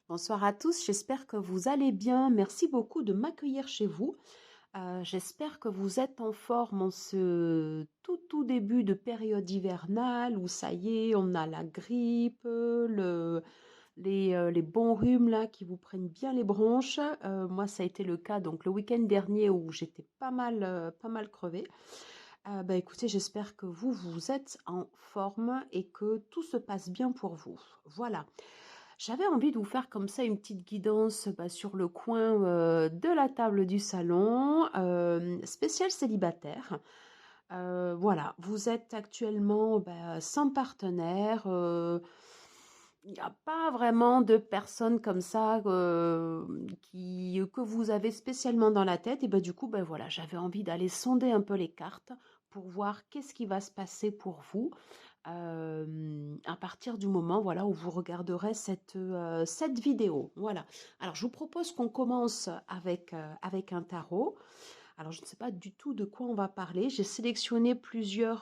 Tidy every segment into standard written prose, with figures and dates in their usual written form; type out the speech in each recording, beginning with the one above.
Bonsoir à tous, j'espère que vous allez bien. Merci beaucoup de m'accueillir chez vous. J'espère que vous êtes en forme en ce tout début de période hivernale où ça y est, on a la grippe, les bons rhumes là qui vous prennent bien les bronches. Moi, ça a été le cas donc le week-end dernier où j'étais pas mal crevée. Bah écoutez, j'espère que vous êtes en forme et que tout se passe bien pour vous. Voilà. J'avais envie de vous faire comme ça une petite guidance sur le coin de la table du salon, spécial célibataire. Voilà, vous êtes actuellement sans partenaire. Il n'y a pas vraiment de personnes comme ça que vous avez spécialement dans la tête. Et du coup, voilà, j'avais envie d'aller sonder un peu les cartes pour voir qu'est-ce qui va se passer pour vous à partir du moment voilà, où vous regarderez cette vidéo. Voilà. Alors, je vous propose qu'on commence avec un tarot. Alors, je ne sais pas du tout de quoi on va parler. J'ai sélectionné plusieurs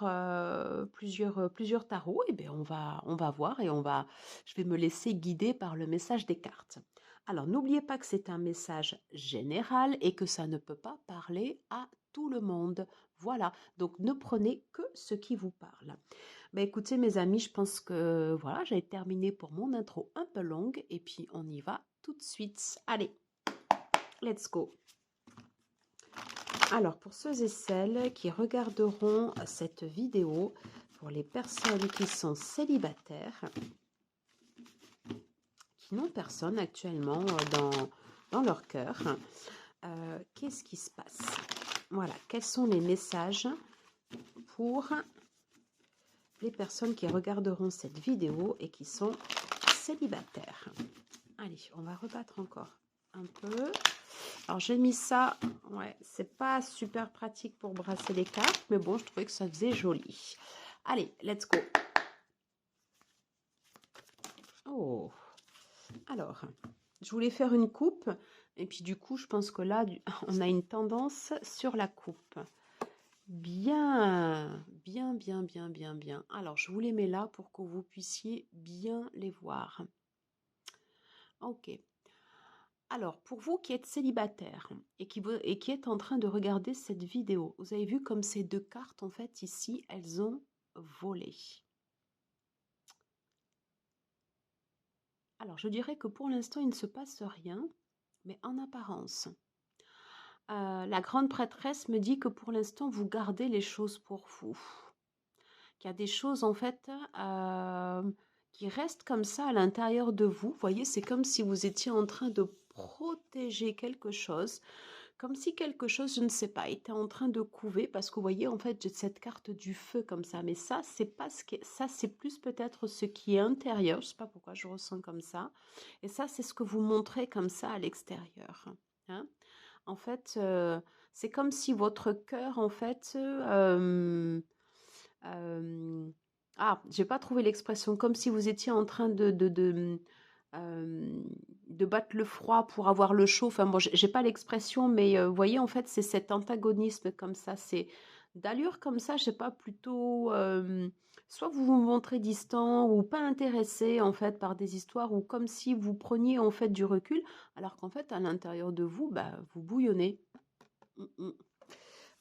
tarots. Et bien, on va voir et je vais me laisser guider par le message des cartes. Alors, n'oubliez pas que c'est un message général et que ça ne peut pas parler à tout le monde. Voilà. Donc, ne prenez que ce qui vous parle. Écoutez, mes amis, je pense que voilà, j'ai terminé pour mon intro un peu longue et puis on y va tout de suite. Allez, let's go. Alors, pour ceux et celles qui regarderont cette vidéo, pour les personnes qui sont célibataires, qui n'ont personne actuellement dans leur cœur, qu'est-ce qui se passe? Voilà, quels sont les messages pour les personnes qui regarderont cette vidéo et qui sont célibataires? Allez, on va rebattre encore un peu. Alors, j'ai mis ça, ouais, c'est pas super pratique pour brasser les cartes, mais bon, je trouvais que ça faisait joli. Allez, let's go. Oh, alors, je voulais faire une coupe, et puis du coup, je pense que là, on a une tendance sur la coupe. Bien, bien, bien, bien, bien, bien. Alors, je vous les mets là pour que vous puissiez bien les voir. Ok. Alors, pour vous qui êtes célibataire et qui êtes en train de regarder cette vidéo, vous avez vu comme ces deux cartes, en fait, ici, elles ont volé. Alors, je dirais que pour l'instant, il ne se passe rien, mais en apparence. La grande prêtresse me dit que pour l'instant, vous gardez les choses pour vous. Qu'il y a des choses, en fait, qui restent comme ça à l'intérieur de vous. Vous voyez, c'est comme si vous étiez en train de protéger quelque chose. Comme si quelque chose, je ne sais pas, était en train de couver, parce que vous voyez, en fait, j'ai cette carte du feu comme ça, mais ça, c'est pas ça, c'est plus peut-être ce qui est intérieur, je sais pas pourquoi je ressens comme ça, et ça, c'est ce que vous montrez comme ça à l'extérieur. Hein. En fait, c'est comme si votre cœur, en fait, j'ai pas trouvé l'expression, comme si vous étiez en train de battre le froid pour avoir le chaud. Enfin bon, j'ai pas l'expression, mais vous voyez, en fait, c'est cet antagonisme comme ça. C'est d'allure comme ça, je sais pas, plutôt soit vous vous montrez distant ou pas intéressé en fait par des histoires, ou comme si vous preniez en fait du recul, alors qu'en fait à l'intérieur de vous, vous bouillonnez.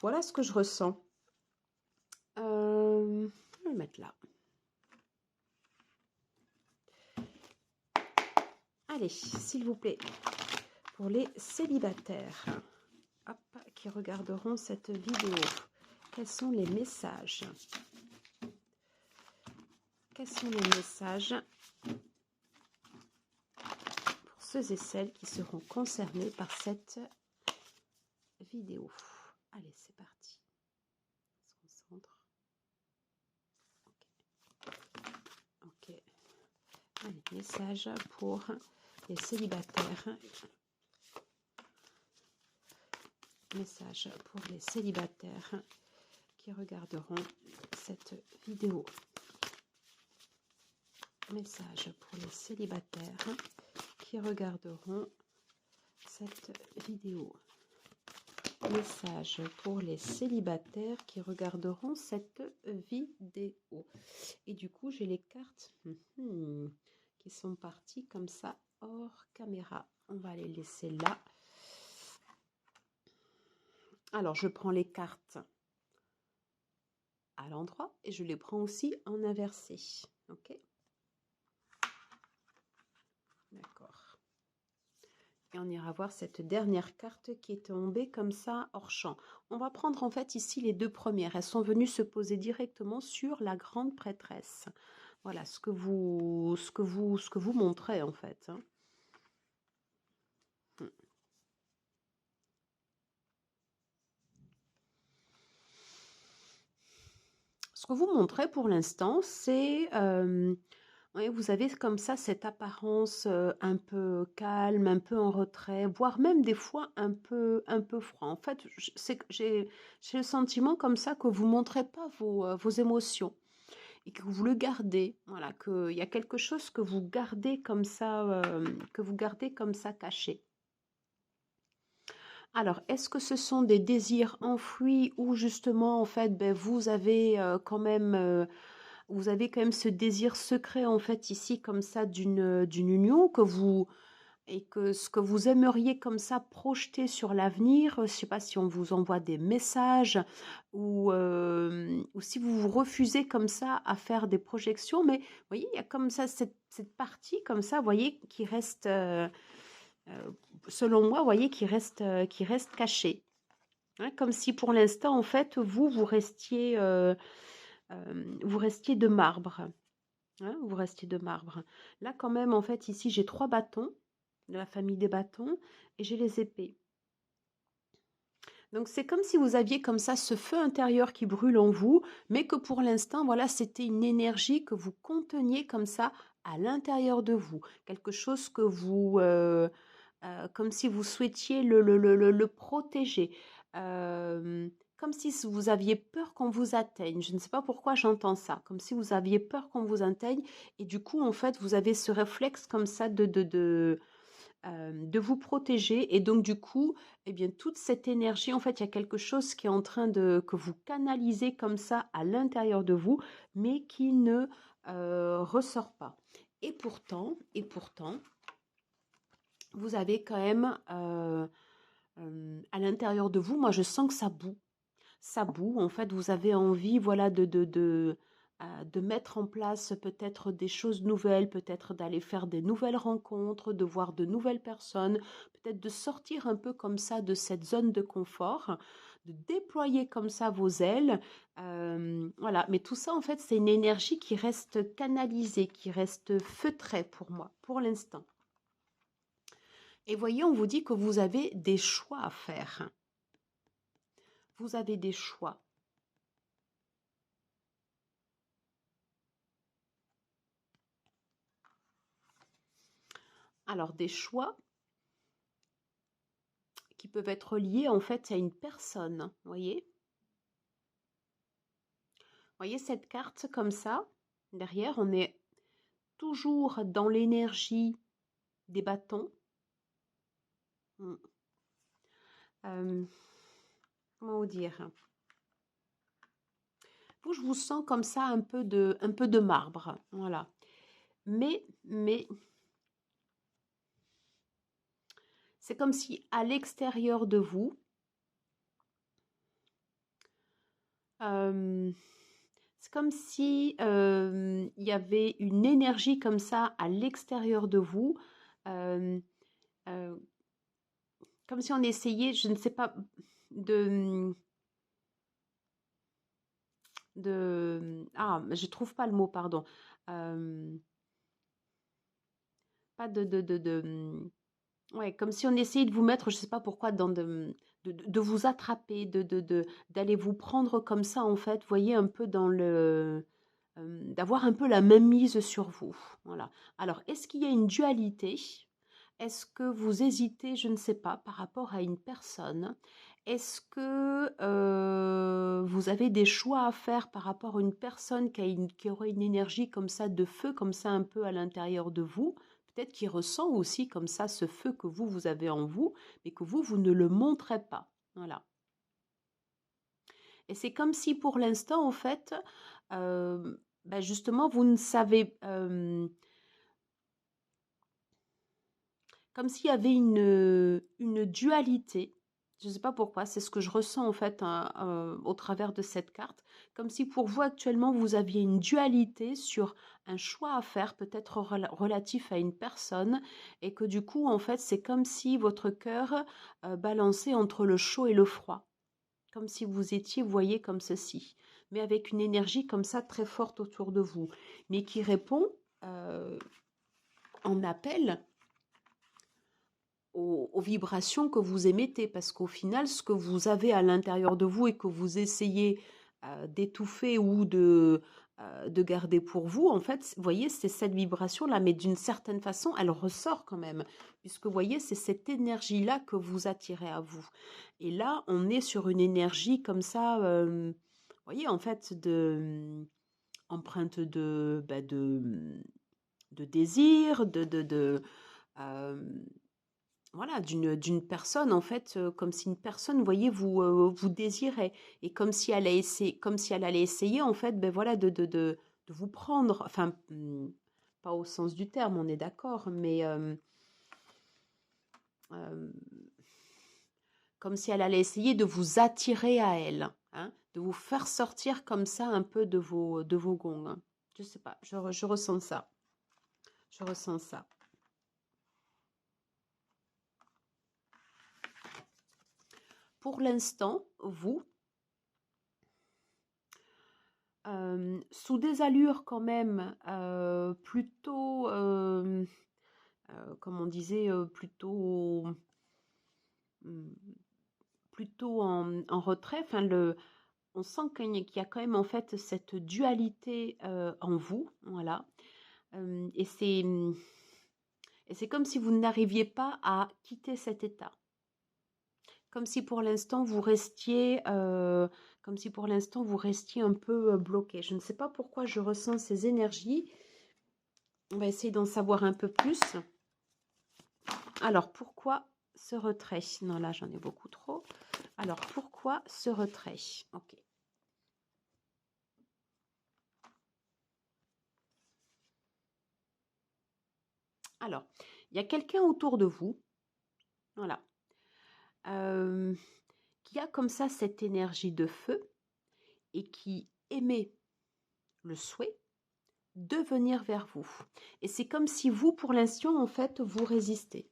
Voilà ce que je ressens. Je vais le mettre là. Allez, s'il vous plaît, pour les célibataires qui regarderont cette vidéo, quels sont les messages? Quels sont les messages pour ceux et celles qui seront concernés par cette vidéo? Allez, c'est parti. On se concentre. Ok. Allez, message pour les célibataires. Message pour les célibataires qui regarderont cette vidéo. Message pour les célibataires qui regarderont cette vidéo. Message pour les célibataires qui regarderont cette vidéo. Et du coup, j'ai les cartes qui sont parties comme ça hors caméra. On va les laisser là. Alors, je prends les cartes à l'endroit et je les prends aussi en inversé. Ok? D'accord. Et on ira voir cette dernière carte qui est tombée comme ça hors champ. On va prendre en fait ici les deux premières. Elles sont venues se poser directement sur la grande prêtresse. Voilà ce que vous montrez en fait. Hein. Ce que vous montrez pour l'instant, c'est oui, vous avez comme ça cette apparence un peu calme, un peu en retrait, voire même des fois un peu froid. En fait, j'ai le sentiment comme ça que vous montrez pas vos émotions et que vous le gardez. Voilà, qu'il y a quelque chose que vous gardez comme ça caché. Alors, est-ce que ce sont des désirs enfouis ou justement, en fait, ben, vous avez quand même ce désir secret, en fait, ici, comme ça, d'une union et que ce que vous aimeriez comme ça projeter sur l'avenir, je ne sais pas si on vous envoie des messages ou si vous vous refusez comme ça à faire des projections, mais vous voyez, il y a comme ça cette partie comme ça, vous voyez, qui reste, selon moi, vous voyez, qui reste cachée. Hein, comme si pour l'instant, en fait, vous restiez de marbre. Hein, vous restiez de marbre. Là, quand même, en fait, ici, j'ai 3 bâtons de la famille des bâtons et j'ai les épées. Donc, c'est comme si vous aviez comme ça ce feu intérieur qui brûle en vous, mais que pour l'instant, voilà, c'était une énergie que vous conteniez comme ça à l'intérieur de vous. Quelque chose que comme si vous souhaitiez le protéger. Euh, Comme si vous aviez peur qu'on vous atteigne. Je ne sais pas pourquoi j'entends ça. Comme si vous aviez peur qu'on vous atteigne. Et du coup, en fait, vous avez ce réflexe comme ça de vous protéger. Et donc, du coup, eh bien, toute cette énergie, en fait, il y a quelque chose qui est en train que vous canalisez comme ça à l'intérieur de vous, mais qui ne ressort pas. Et pourtant, vous avez quand même à l'intérieur de vous, moi je sens que ça bout. Ça bout, en fait, vous avez envie, voilà, de mettre en place peut-être des choses nouvelles, peut-être d'aller faire des nouvelles rencontres, de voir de nouvelles personnes, peut-être de sortir un peu comme ça de cette zone de confort, de déployer comme ça vos ailes. Voilà, mais tout ça, en fait, c'est une énergie qui reste canalisée, qui reste feutrée pour moi, pour l'instant. Et voyez, on vous dit que vous avez des choix à faire. Vous avez des choix. Alors, des choix qui peuvent être liés en fait à une personne. Voyez cette carte comme ça. Derrière, on est toujours dans l'énergie des bâtons. Euh, Comment vous dire? Vous, je vous sens comme ça un peu de marbre. Voilà. Mais c'est comme si à l'extérieur de vous, c'est comme si il y avait une énergie comme ça à l'extérieur de vous, euh, euh, comme si on essayait, je ne sais pas, de, je trouve pas le mot, pardon. Euh, Pas ouais, comme si on essayait de vous mettre, je sais pas pourquoi, de vous attraper, d'aller vous prendre comme ça, en fait, vous voyez, un peu d'avoir un peu la même mise sur vous. Voilà. Alors, est-ce qu'il y a une dualité? Est-ce que vous hésitez, je ne sais pas, par rapport à une personne? Est-ce que vous avez des choix à faire par rapport à une personne qui aurait une énergie comme ça de feu, comme ça un peu à l'intérieur de vous? Peut-être qui ressent aussi comme ça ce feu que vous avez en vous, mais que vous ne le montrez pas. Voilà. Et c'est comme si pour l'instant, en fait, justement, vous ne savez, comme s'il y avait une dualité. Je ne sais pas pourquoi, c'est ce que je ressens en fait hein, au travers de cette carte. Comme si pour vous actuellement, vous aviez une dualité sur un choix à faire, peut-être relatif à une personne, et que du coup, en fait, c'est comme si votre cœur balançait entre le chaud et le froid. Comme si vous étiez, vous voyez, comme ceci, mais avec une énergie comme ça très forte autour de vous, mais qui répond euh, en appel aux vibrations que vous émettez, parce qu'au final, ce que vous avez à l'intérieur de vous et que vous essayez d'étouffer ou de garder pour vous, en fait, vous voyez, c'est cette vibration-là, mais d'une certaine façon, elle ressort quand même, puisque vous voyez, c'est cette énergie-là que vous attirez à vous. Et là, on est sur une énergie comme ça, vous voyez, en fait, empreinte de désir, euh, voilà, d'une personne en fait, comme si une personne, vous voyez, vous désirait et comme si elle allait essayer en fait, ben voilà, de vous prendre, enfin, pas au sens du terme, on est d'accord, mais euh, comme si elle allait essayer de vous attirer à elle, hein, de vous faire sortir comme ça un peu de vos gonds, hein. Je sais pas, je ressens ça, je ressens ça. Pour l'instant, vous, sous des allures quand même plutôt, comme on disait, hum, plutôt en retrait. Enfin, on sent qu'il y a quand même en fait cette dualité en vous, voilà. Et c'est comme si vous n'arriviez pas à quitter cet état. Comme si pour l'instant vous restiez, comme si pour l'instant vous restiez un peu bloqué. Je ne sais pas pourquoi je ressens ces énergies. On va essayer d'en savoir un peu plus. Alors, pourquoi ce retrait? Non, là, j'en ai beaucoup trop. Alors, pourquoi ce retrait? Ok. Alors, il y a quelqu'un autour de vous, voilà, qui a comme ça cette énergie de feu et qui émet le souhait de venir vers vous. Et c'est comme si vous, pour l'instant, en fait, vous résistez.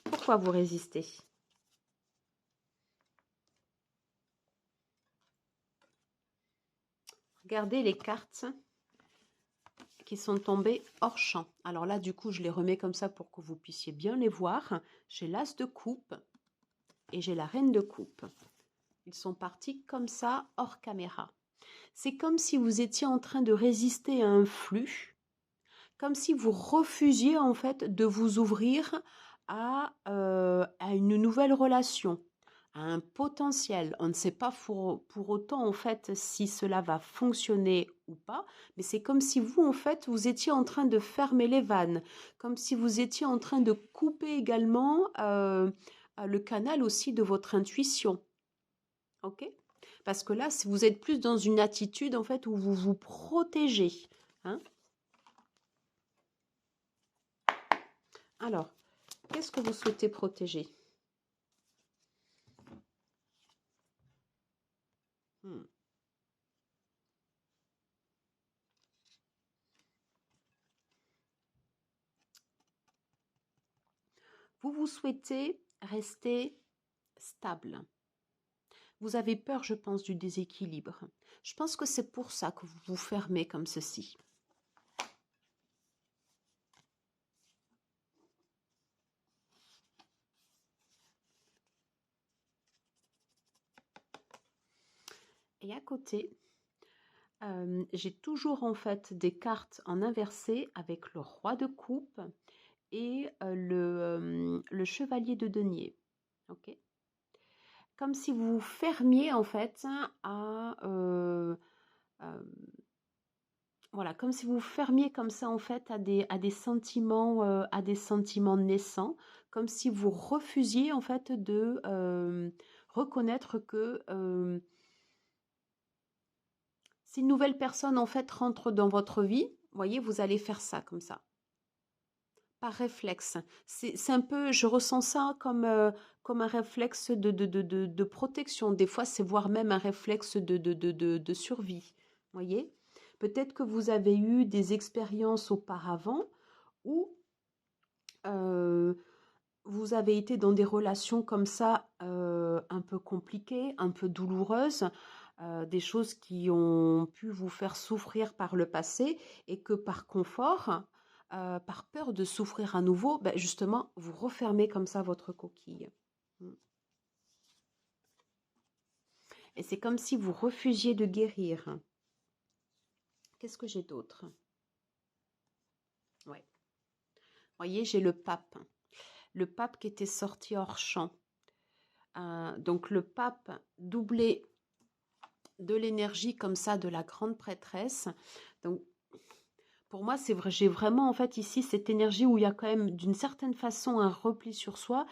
Pourquoi vous résistez? Regardez les cartes qui sont tombées hors champ. Alors là, du coup, je les remets comme ça pour que vous puissiez bien les voir. J'ai l'as de coupe et j'ai la reine de coupe. Ils sont partis comme ça, hors caméra. C'est comme si vous étiez en train de résister à un flux, comme si vous refusiez en fait de vous ouvrir à une nouvelle relation, à un potentiel. On ne sait pas pour autant en fait si cela va fonctionner ou pas, mais c'est comme si vous en fait vous étiez en train de fermer les vannes, comme si vous étiez en train de couper également le canal aussi de votre intuition. Ok? Parce que là, si vous êtes plus dans une attitude en fait où vous vous protégez, hein. Alors, qu'est-ce que vous souhaitez protéger? Hmm. Vous souhaitez rester stable. Vous avez peur, je pense, du déséquilibre. Je pense que c'est pour ça que vous vous fermez comme ceci. Et à côté, j'ai toujours en fait des cartes en inversé avec le roi de coupe et le chevalier de denier. Ok? Comme si vous vous fermiez en fait euh, voilà, comme si vous vous fermiez comme ça en fait à des sentiments naissants, comme si vous refusiez en fait de reconnaître que si une nouvelle personne en fait rentre dans votre vie, voyez, vous allez faire ça comme ça, par réflexe. C'est un peu, je ressens ça comme un réflexe de protection. Des fois, c'est voire même un réflexe de survie. Voyez? Peut-être que vous avez eu des expériences auparavant où vous avez été dans des relations comme ça, un peu compliquées, un peu douloureuses, des choses qui ont pu vous faire souffrir par le passé et que par confort, par peur de souffrir à nouveau, ben justement, vous refermez comme ça votre coquille. Mm. Et c'est comme si vous refusiez de guérir. Qu'est-ce que j'ai d'autre? Ouais. Voyez, j'ai le pape. Le pape qui était sorti hors champ. Donc le pape doublé de l'énergie comme ça de la grande prêtresse. Donc pour moi, c'est vrai, j'ai vraiment en fait ici cette énergie où il y a quand même d'une certaine façon un repli sur soi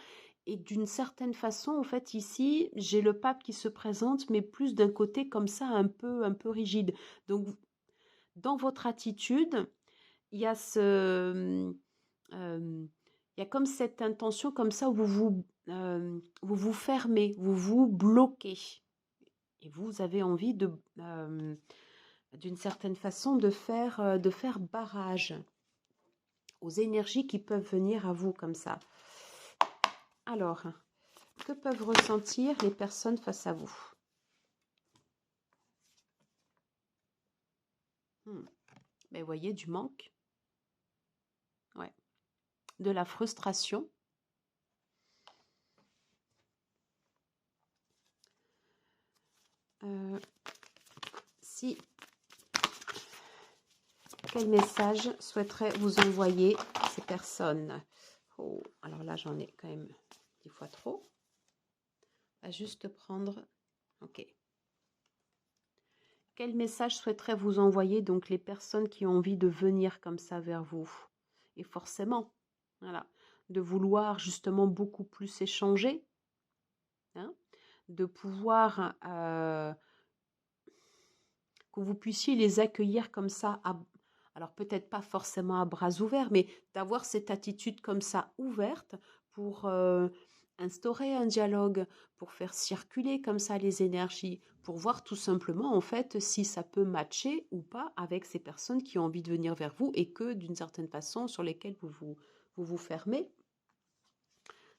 et d'une certaine façon en fait ici, j'ai le pape qui se présente mais plus d'un côté comme ça un peu rigide. Donc dans votre attitude, il y a il y a comme cette intention comme ça où vous vous fermez, vous vous bloquez. Et vous avez envie d'une certaine façon, de faire barrage aux énergies qui peuvent venir à vous comme ça. Alors, que peuvent ressentir les personnes face à vous? Ben, vous voyez, du manque, ouais, de la frustration. Si Quel message souhaiteraient vous envoyer ces personnes? Oh, alors là, j'en ai quand même 10 fois trop. On va juste prendre... Ok. Quel message souhaiteraient vous envoyer donc les personnes qui ont envie de venir comme ça vers vous? Et forcément, voilà, de vouloir justement beaucoup plus échanger, hein, de pouvoir que vous puissiez les accueillir comme ça, alors peut-être pas forcément à bras ouverts, mais d'avoir cette attitude comme ça ouverte pour instaurer un dialogue, pour faire circuler comme ça les énergies, pour voir tout simplement en fait si ça peut matcher ou pas avec ces personnes qui ont envie de venir vers vous et que d'une certaine façon sur lesquelles vous fermez.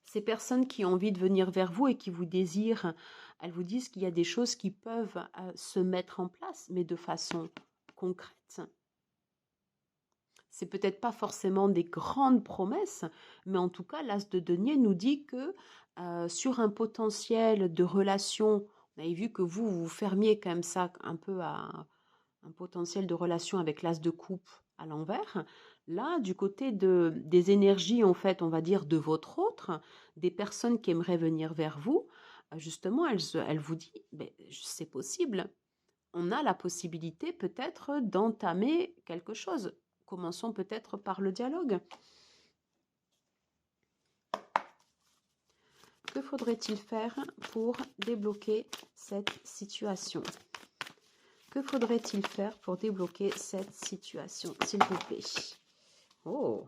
Ces personnes qui ont envie de venir vers vous et qui vous désirent, elles vous disent qu'il y a des choses qui peuvent se mettre en place, mais de façon concrète. C'est peut-être pas forcément des grandes promesses, mais en tout cas, l'As de denier nous dit que sur un potentiel de relation, on avait vu que vous fermiez quand même ça un peu à un potentiel de relation avec l'As de coupe à l'envers. Là, du côté des énergies, en fait, on va dire de votre autre, des personnes qui aimeraient venir vers vous, justement, elles vous disent, ben, c'est possible. On a la possibilité peut-être d'entamer quelque chose. Commençons peut-être par le dialogue. Que faudrait-il faire pour débloquer cette situation? Que faudrait-il faire pour débloquer cette situation, s'il vous plaît? Oh!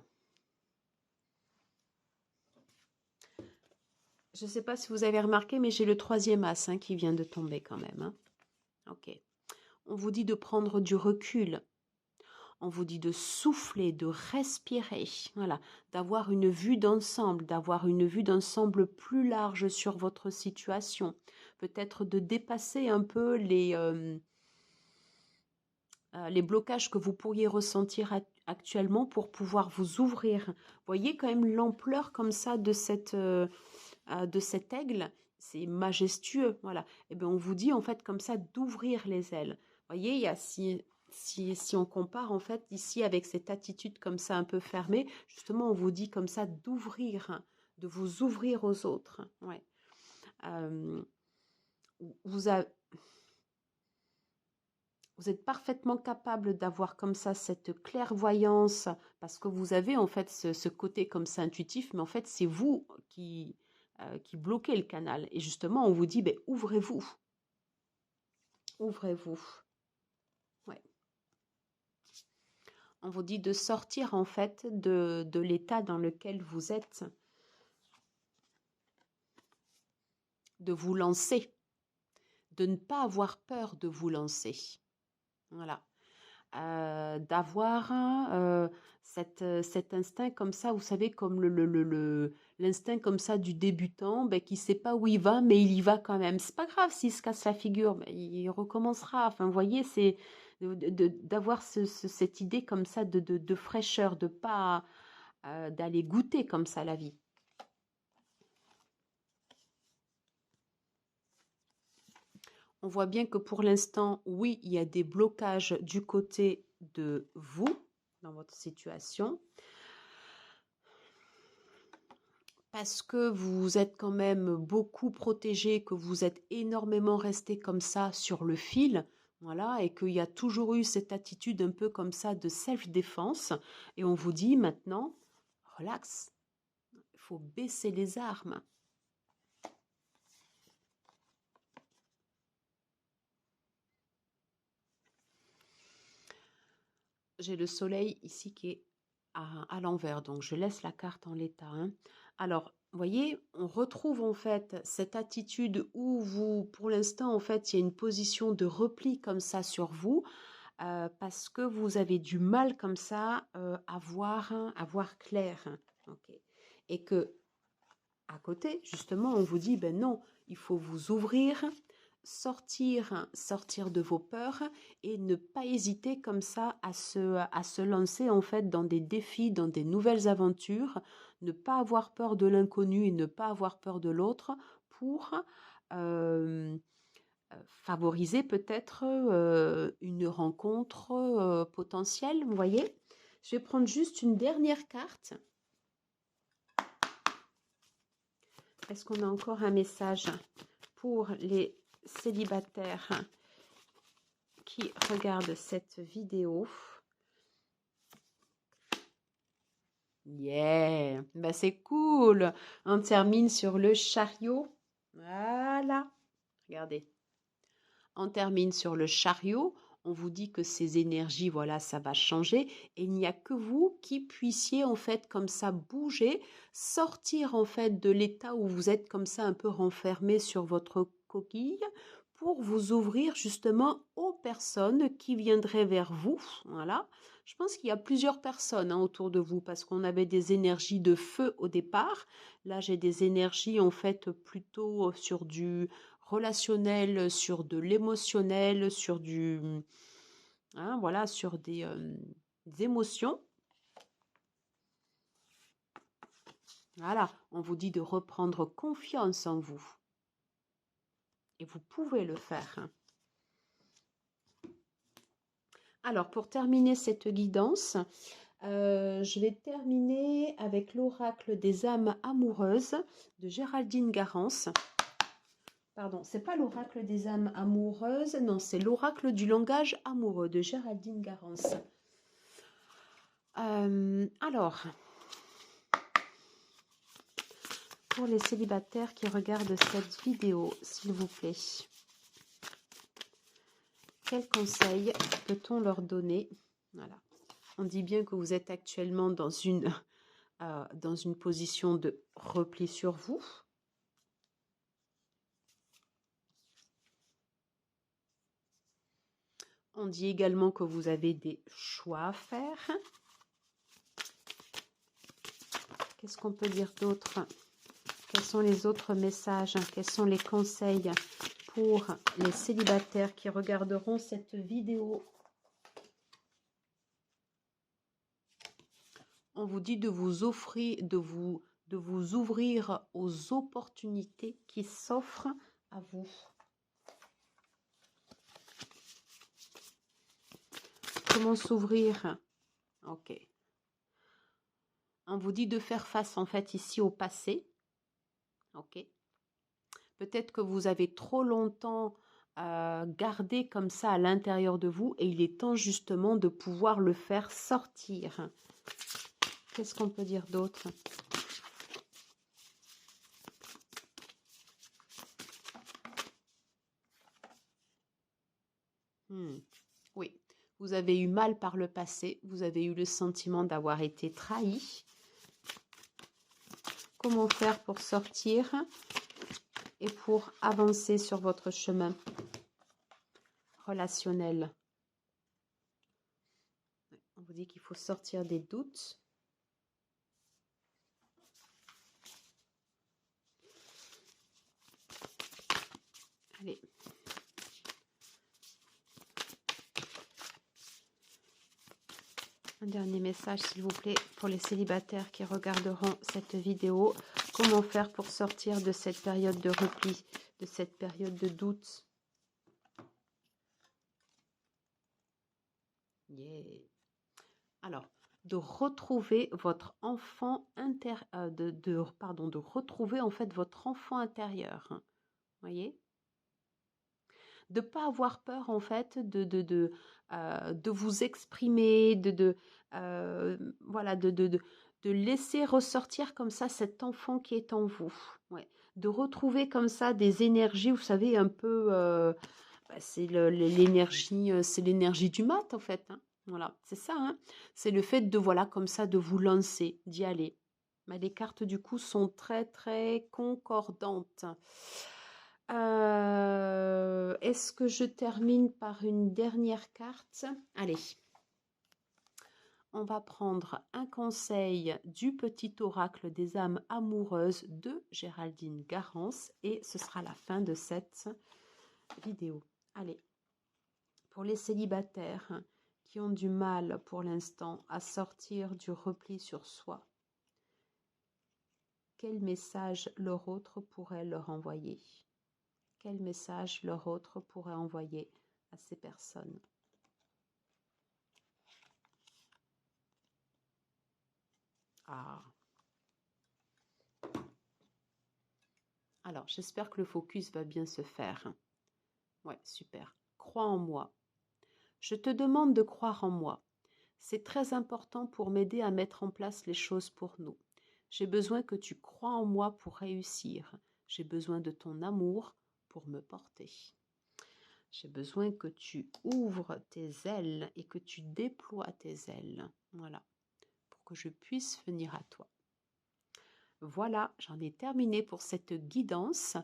Je ne sais pas si vous avez remarqué, mais j'ai le 3e as qui vient de tomber quand même. Hein. Ok. On vous dit de prendre du recul. On vous dit de souffler, de respirer. Voilà. D'avoir une vue d'ensemble, d'avoir une vue d'ensemble plus large sur votre situation. Peut-être de dépasser un peu les blocages que vous pourriez ressentir actuellement pour pouvoir vous ouvrir. Voyez quand même l'ampleur comme ça de cet aigle, c'est majestueux, voilà. Et bien on vous dit en fait comme ça d'ouvrir les ailes. Voyez, il y a si on compare en fait ici avec cette attitude comme ça un peu fermée, justement on vous dit comme ça d'ouvrir, de vous ouvrir aux autres. Ouais. Vous avez Vous êtes parfaitement capable d'avoir comme ça cette clairvoyance parce que vous avez en fait ce côté comme ça intuitif, mais en fait c'est vous qui bloquez le canal. Et justement, on vous dit, ben, ouvrez-vous. Ouvrez-vous. Ouais. On vous dit de sortir en fait de l'état dans lequel vous êtes, de vous lancer, de ne pas avoir peur de vous lancer. Voilà. D'avoir cet instinct comme ça, vous savez, comme l'instinct comme ça du débutant, ben, qui ne sait pas où il va, mais il y va quand même. C'est pas grave s'il se casse la figure, ben, il recommencera. Enfin, vous voyez, c'est d'avoir cette idée comme ça de fraîcheur, de pas d'aller goûter comme ça la vie. On voit bien que pour l'instant, oui, il y a des blocages du côté de vous, dans votre situation, parce que vous êtes quand même beaucoup protégé, que vous êtes énormément resté comme ça sur le fil, voilà, et qu'il y a toujours eu cette attitude un peu comme ça de self-défense, et on vous dit maintenant, relax, il faut baisser les armes. J'ai le soleil ici qui est à l'envers, donc je laisse la carte en l'état. Hein. Alors, vous voyez, on retrouve en fait cette attitude où vous, pour l'instant, en fait, il y a une position de repli comme ça sur vous, parce que vous avez du mal comme ça à voir clair. Hein. Okay. Et que, à côté, justement, on vous dit, ben non, il faut vous ouvrir, sortir de vos peurs et ne pas hésiter comme ça à se lancer en fait dans des défis, dans des nouvelles aventures, ne pas avoir peur de l'inconnu et ne pas avoir peur de l'autre pour favoriser peut-être une rencontre potentielle, vous voyez. Je vais prendre juste une dernière carte. Est-ce qu'on a encore un message pour les célibataires qui regardent cette vidéo? Yeah, bah c'est cool. On termine sur le chariot. Voilà, regardez. On termine sur le chariot. On vous dit que ces énergies, voilà, ça va changer. Et il n'y a que vous qui puissiez, en fait, comme ça, bouger, sortir, en fait, de l'état où vous êtes comme ça un peu renfermé sur votre coquille pour vous ouvrir justement aux personnes qui viendraient vers vous. Voilà. Je pense qu'il y a plusieurs personnes autour de vous parce qu'on avait des énergies de feu au départ. Là, j'ai des énergies, en fait, plutôt sur du relationnel, sur de l'émotionnel, sur voilà, sur des émotions. Voilà, on vous dit de reprendre confiance en vous. Et vous pouvez le faire. Alors, pour terminer cette guidance, je vais terminer avec l'oracle des âmes amoureuses de Géraldine Garance. Pardon, c'est pas l'oracle des âmes amoureuses, non, c'est l'oracle du langage amoureux de Géraldine Garance. Alors, pour les célibataires qui regardent cette vidéo, s'il vous plaît, quels conseils peut-on leur donner? Voilà. On dit bien que vous êtes actuellement dans une position de repli sur vous. On dit également que vous avez des choix à faire. Qu'est-ce qu'on peut dire d'autre? Quels sont les autres messages? Quels sont les conseils pour les célibataires qui regarderont cette vidéo? On vous dit de vous offrir, de vous ouvrir aux opportunités qui s'offrent à vous. Comment s'ouvrir? Ok. On vous dit de faire face en fait ici au passé. Ok. Peut-être que vous avez trop longtemps gardé comme ça à l'intérieur de vous et il est temps justement de pouvoir le faire sortir. Qu'est-ce qu'on peut dire d'autre? Oui, vous avez eu mal par le passé, vous avez eu le sentiment d'avoir été trahi. Comment faire pour sortir et pour avancer sur votre chemin relationnel? On vous dit qu'il faut sortir des doutes. Allez. Un dernier message, s'il vous plaît, pour les célibataires qui regarderont cette vidéo. Comment faire pour sortir de cette période de repli, de cette période de doute? Yeah. Alors, de retrouver votre enfant de retrouver en fait votre enfant intérieur. Voyez? De pas avoir peur en fait de vous exprimer, voilà, de laisser ressortir comme ça cet enfant qui est en vous. Ouais. De retrouver comme ça des énergies, vous savez, un peu, c'est l'énergie du mat en fait. Hein. Voilà, c'est ça. Hein. C'est le fait de, voilà, comme ça, de vous lancer, d'y aller. Mais les cartes du coup sont très très concordantes. Est-ce que je termine par une dernière carte? Allez, on va prendre un conseil du petit oracle des âmes amoureuses de Géraldine Garance et ce sera la fin de cette vidéo. Allez, pour les célibataires qui ont du mal pour l'instant à sortir du repli sur soi, quel message leur autre pourrait leur envoyer? Quel message leur autre pourrait envoyer à ces personnes? Ah. Alors, j'espère que le focus va bien se faire. Ouais, super. Crois en moi. Je te demande de croire en moi. C'est très important pour m'aider à mettre en place les choses pour nous. J'ai besoin que tu crois en moi pour réussir. J'ai besoin de ton amour pour me porter. J'ai besoin que tu ouvres tes ailes et que tu déploies tes ailes. Voilà, pour que je puisse venir à toi. Voilà, j'en ai terminé pour cette guidance.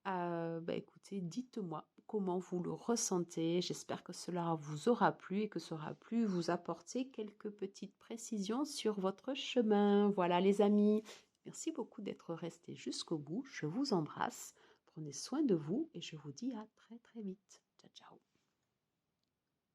Écoutez, dites-moi comment vous le ressentez. J'espère que cela vous aura plu et que ça aura pu vous apporter quelques petites précisions sur votre chemin. Voilà les amis, merci beaucoup d'être restés jusqu'au bout. Je vous embrasse, prenez soin de vous et je vous dis à très très vite. Ciao, ciao.